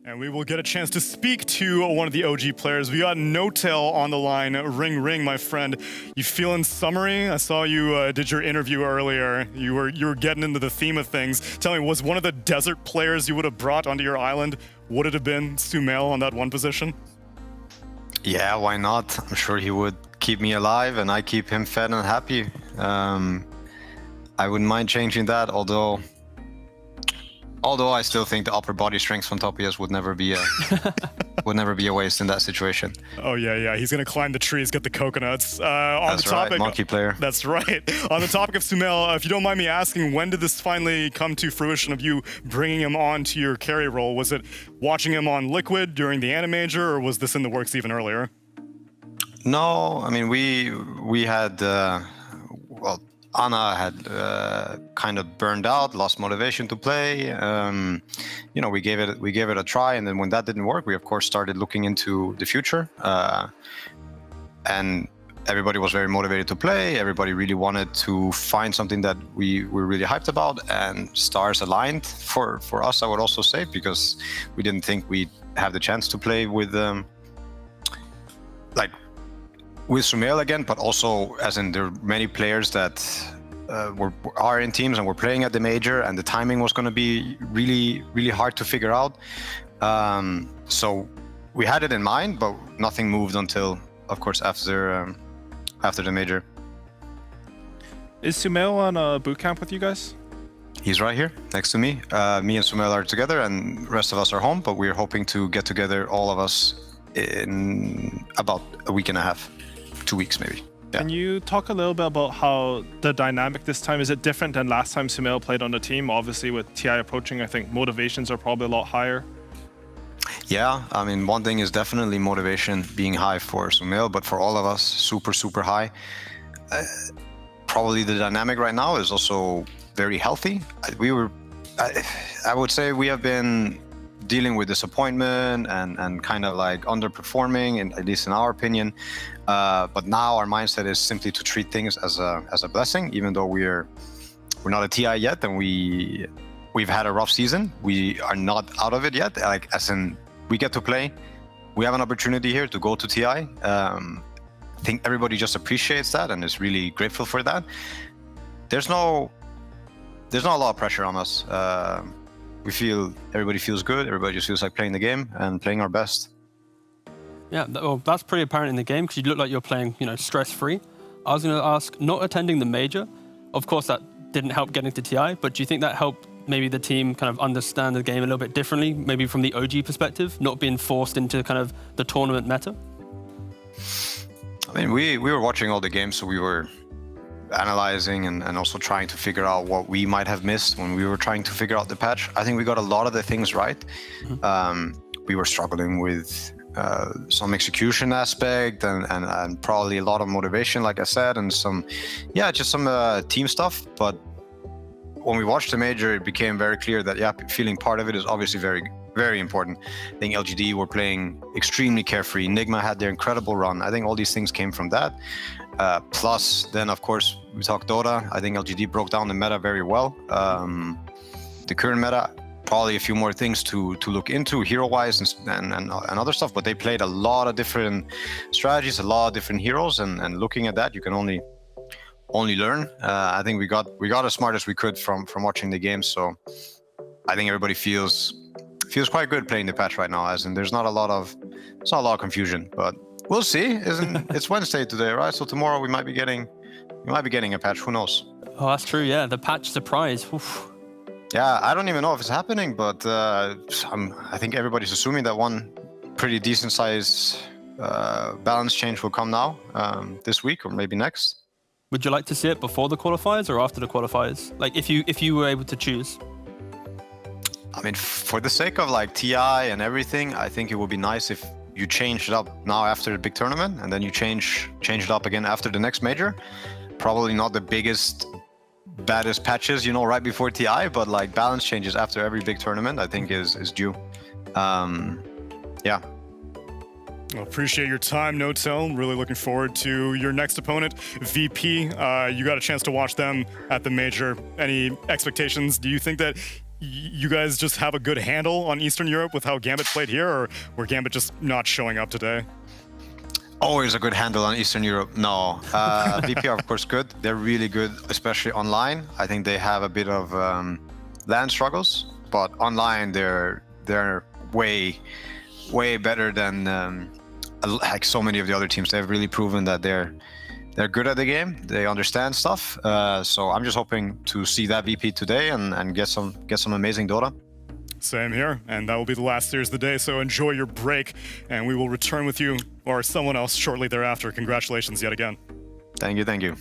And we will get a chance to speak to one of the OG players. We got N0tail on the line. Ring, ring, my friend. You feeling summery? I saw you did your interview earlier. You were getting into the theme of things. Tell me, was one of the desert players you would have brought onto your island, would it have been SumaiL on that one position? Yeah, why not? I'm sure he would keep me alive and I keep him fed and happy. I wouldn't mind changing that, although I still think the upper body strength from Topias would never be a waste in that situation. Oh yeah, he's gonna climb the trees, get the coconuts. That's the topic, right, monkey player. That's right. On the topic of SumaiL, if you don't mind me asking, when did this finally come to fruition of you bringing him onto your carry role? Was it watching him on Liquid during the Animajor, or was this in the works even earlier? No, I mean we had well, Anna had kind of burned out, lost motivation to play. You know, we gave it a try, and then when that didn't work, we of course started looking into the future. And everybody was very motivated to play. Everybody really wanted to find something that we were really hyped about, and stars aligned for us, I would also say, because we didn't think we'd have the chance to play with with SumaiL again, but also as in there are many players that are in teams and were playing at the major, and the timing was going to be really hard to figure out. So we had it in mind, but nothing moved until, of course, after the major. Is SumaiL on a boot camp with you guys? He's right here next to me. Me and SumaiL are together, and the rest of us are home, but we're hoping to get together, all of us, in about a week and a half. 2 weeks maybe. Yeah. Can you talk a little bit about how the dynamic this time, is it different than last time SumaiL played on the team? Obviously with TI approaching, I think motivations are probably a lot higher. Yeah, I mean, one thing is definitely motivation being high for SumaiL, but for all of us, super high. Probably the dynamic right now is also very healthy. I would say we have been dealing with disappointment and kind of like underperforming, at least in our opinion. But now our mindset is simply to treat things as a blessing, even though we're not a TI yet, and we've had a rough season. We are not out of it yet. Like, as in, we get to play. We have an opportunity here to go to TI. I think everybody just appreciates that and is really grateful for that. There's not a lot of pressure on us. Everybody feels good. Everybody just feels like playing the game and playing our best. Yeah, well, that's pretty apparent in the game because you look like you're playing, stress-free. I was going to ask, not attending the major, of course that didn't help getting to TI, but do you think that helped maybe the team kind of understand the game a little bit differently, maybe from the OG perspective, not being forced into kind of the tournament meta? I mean, we were watching all the games, so we were analyzing and also trying to figure out what we might have missed when we were trying to figure out the patch. I think we got a lot of the things right. Mm-hmm. We were struggling with some execution aspect and probably a lot of motivation, like I said, and some team stuff. But when we watched the major, it became very clear that feeling part of it is obviously very important. I think LGD were playing extremely carefree. Nigma had their incredible run. I think all these things came from that. Plus, then of course we talked Dota. I think LGD broke down the meta very well. The current meta, probably a few more things to look into hero-wise and other stuff, but they played a lot of different strategies, a lot of different heroes, and looking at that, you can only learn. I think we got as smart as we could from watching the game, so I think everybody feels quite good playing the patch right now, as in there's not a lot of confusion, but we'll see. It's Wednesday today, right? So tomorrow we might be getting a patch. Who knows? Oh, that's true. Yeah, the patch surprise. Oof. Yeah, I don't even know if it's happening, but I think everybody's assuming that one pretty decent size balance change will come now, this week or maybe next. Would you like to see it before the qualifiers or after the qualifiers? Like, if you were able to choose. I mean, for the sake of like TI and everything, I think it would be nice if you change it up now after the big tournament, and then you change it up again after the next major. Probably not the baddest patches, right before TI, but like balance changes after every big tournament, I think is due. Yeah. Well, appreciate your time, N0tail. Really looking forward to your next opponent, VP. You got a chance to watch them at the major. Any expectations? Do you think that you guys just have a good handle on Eastern Europe with how Gambit played here, or were Gambit just not showing up today? Always a good handle on Eastern Europe. No, VP are of course good. They're really good, especially online. I think they have a bit of LAN struggles, but online they're way better than like so many of the other teams. They've really proven that they're good at the game. They understand stuff. So I'm just hoping to see that VP today and get some amazing Dota. Same here, and that will be the last series of the day, so enjoy your break, and we will return with you, or someone else, shortly thereafter. Congratulations yet again. Thank you.